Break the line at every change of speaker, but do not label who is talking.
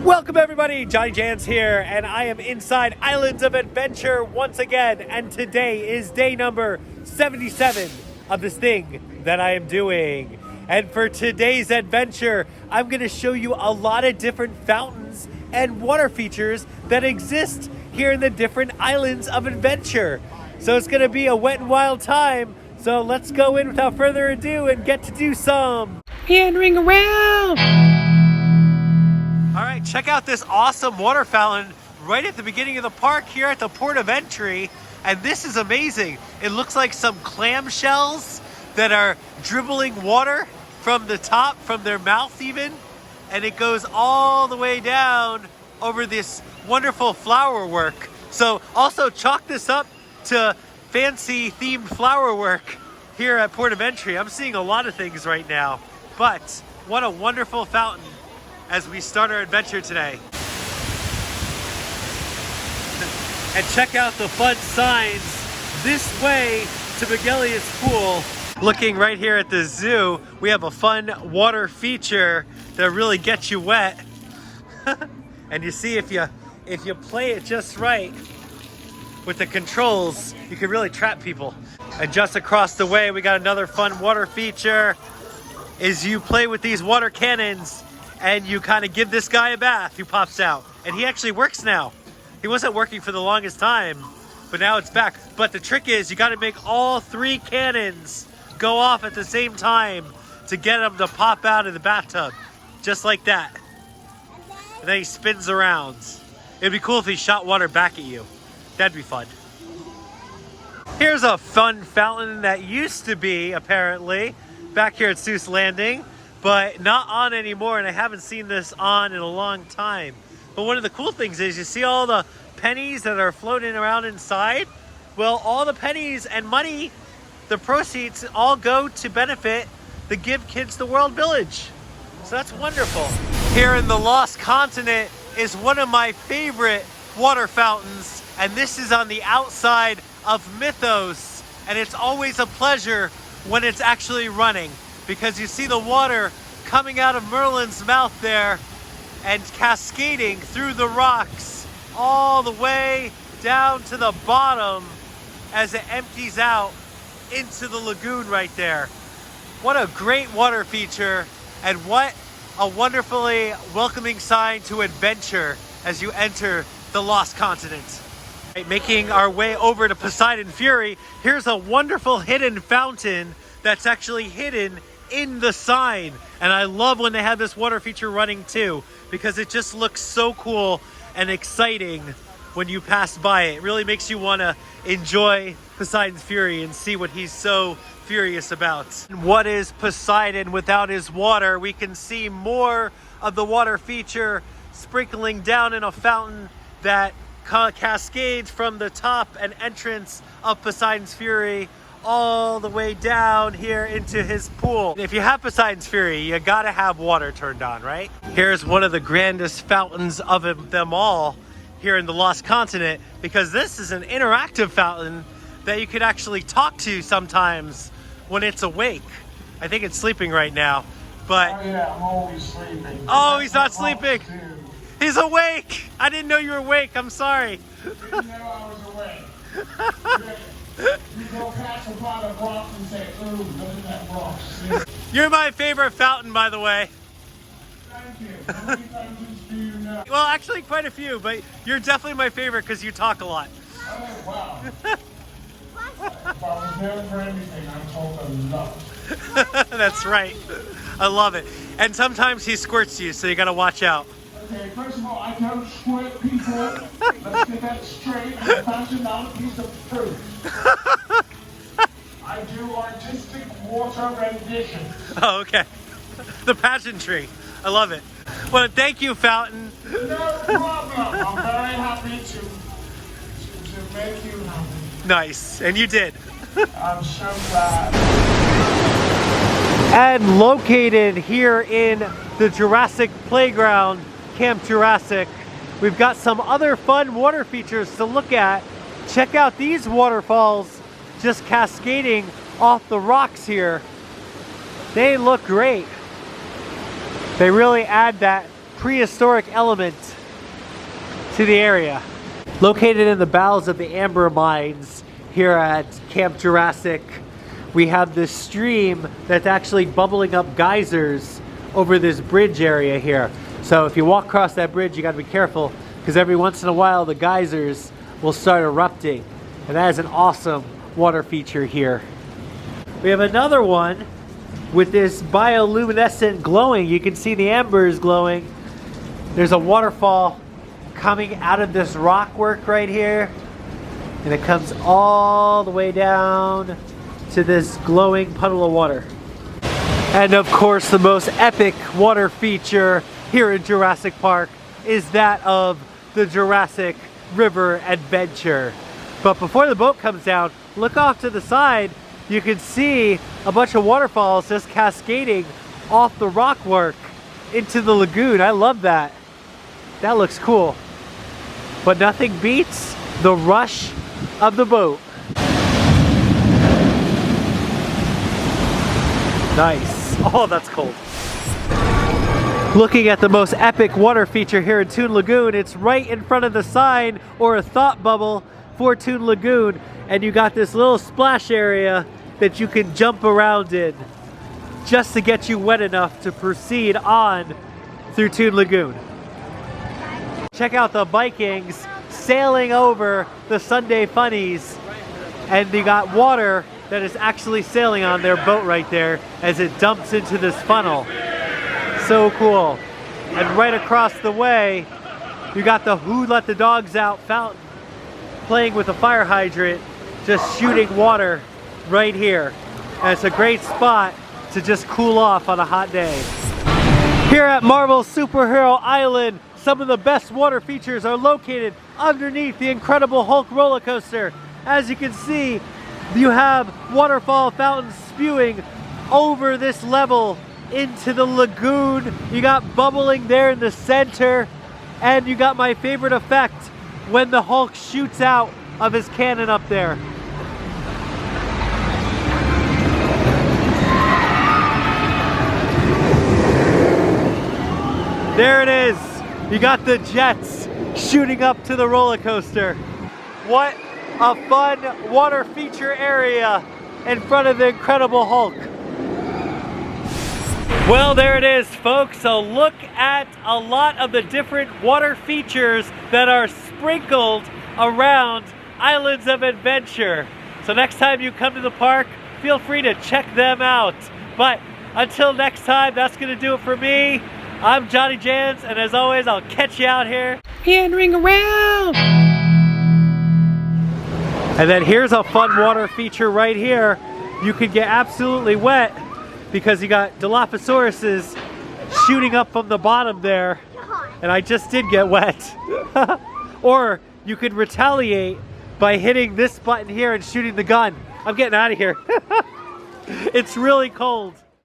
Welcome everybody, JohnnyJans here, and I am inside Islands of Adventure once again, and today is day number 77 of this thing that I am doing. And for today's adventure, I'm going to show you a lot of different fountains and water features that exist here in the different Islands of Adventure. So it's going to be a wet and wild time, so let's go in without further ado and get to do some meandering around. All right, check out this awesome water fountain right at the beginning of the park here at the port of entry. And this is amazing. It looks like some clamshells that are dribbling water from the top, from their mouth even. And it goes all the way down over this wonderful flower work. So also chalk this up to fancy themed flower work here at port of entry. I'm seeing a lot of things right now, but what a wonderful fountain as we start our adventure today. And check out the fun signs this way to Miguelius Pool. Looking right here at the zoo, we have a fun water feature that really gets you wet. And you see, if you play it just right with the controls, you can really trap people. And just across the way, we got another fun water feature. Is you play with these water cannons and you kind of give this guy a bath who pops out. And he actually works now. He wasn't working for the longest time, but now it's back. But the trick is you got to make all three cannons go off at the same time to get him to pop out of the bathtub. Just like that. And then he spins around. It'd be cool if he shot water back at you. That'd be fun. Here's a fun fountain that used to be, apparently, back here at Seuss Landing, but not on anymore, and I haven't seen this on in a long time. But one of the cool things is you see all the pennies that are floating around inside? Well, all the pennies and money, the proceeds, all go to benefit the Give Kids the World Village. So that's wonderful. Here in the Lost Continent is one of my favorite water fountains, and this is on the outside of Mythos, and it's always a pleasure when it's actually running, because you see the water coming out of Merlin's mouth there and cascading through the rocks all the way down to the bottom as it empties out into the lagoon right there. What a great water feature, and what a wonderfully welcoming sign to adventure as you enter the Lost Continent. Making our way over to Poseidon Fury, here's a wonderful hidden fountain that's actually hidden in the sign. And I love when they have this water feature running too, because it just looks so cool and exciting when you pass by it. It really makes you want to enjoy Poseidon's Fury and see what he's so furious about. What is Poseidon without his water? We can see more of the water feature sprinkling down in a fountain that cascades from the top and entrance of Poseidon's Fury all the way down here into his pool. If you have Poseidon's Fury, you gotta have water turned on, right? Here's one of the grandest fountains of them all here in the Lost Continent, because this is an interactive fountain that you could actually talk to sometimes when it's awake. I think it's sleeping right now, but...
Oh yeah, I'm always sleeping.
Oh, he's not sleeping. He's awake. I didn't know you were awake. I'm sorry.
Didn't know I was awake. You go past a pot of rocks and say, ooh, look at that rock.
You're my favorite fountain, by the way.
Thank you. How many fountains do you know?
Well, actually quite a few, but you're definitely my favorite because you talk a lot.
Oh, wow. If I was known for anything, I talk a lot.
That's right. I love it. And sometimes he squirts you, so you gotta watch out.
Okay, first of all, I don't squirt people. Let's get that straight. I'm a fountain, not a piece of fruit. I do artistic water renditions.
Oh, okay. The pageantry. I love it. Well, thank you, fountain.
No problem. I'm very happy to make you happy.
Nice. And you did.
I'm so glad.
And located here in the Jurassic Playground, Camp Jurassic, we've got some other fun water features to look at. Check out these waterfalls just cascading off the rocks here. They look great. They really add that prehistoric element to the area. Located in the bowels of the amber mines here at Camp Jurassic, we have this stream that's actually bubbling up geysers over this bridge area here. So if you walk across that bridge, you gotta be careful, because every once in a while the geysers will start erupting. And that is an awesome water feature here. We have another one with this bioluminescent glowing. You can see the embers glowing. There's a waterfall coming out of this rock work right here, and it comes all the way down to this glowing puddle of water. And of course, the most epic water feature here in Jurassic Park is that of the Jurassic River Adventure. But before the boat comes down, look off to the side. You can see a bunch of waterfalls just cascading off the rock work into the lagoon. I love that. That looks cool. But nothing beats the rush of the boat. Nice. Oh, that's cold. Looking at the most epic water feature here in Toon Lagoon, it's right in front of the sign or a thought bubble for Toon Lagoon, and you got this little splash area that you can jump around in just to get you wet enough to proceed on through Toon Lagoon. Check out the Vikings sailing over the Sunday Funnies, and you got water that is actually sailing on their boat right there as it dumps into this funnel. So cool. And right across the way, you got the Who Let the Dogs Out fountain playing with a fire hydrant, just shooting water right here. And it's a great spot to just cool off on a hot day. Here at Marvel Superhero Island, some of the best water features are located underneath the Incredible Hulk roller coaster. As you can see, you have waterfall fountains spewing over this level into the lagoon. You got bubbling there in the center, and you got my favorite effect when the Hulk shoots out of his cannon up there. There it is. You got the jets shooting up to the roller coaster. What a fun water feature area in front of the Incredible Hulk. Well, there it is, folks. So look at a lot of the different water features that are sprinkled around Islands of Adventure. So next time you come to the park, feel free to check them out. But until next time, that's gonna do it for me. I'm JohnnyJans, and as always, I'll catch you out here meandering around. And then here's a fun water feature right here. You could get absolutely wet because you got Dilophosaurus shooting up from the bottom there. And I just did get wet. Or you could retaliate by hitting this button here and shooting the gun. I'm getting out of here. It's really cold.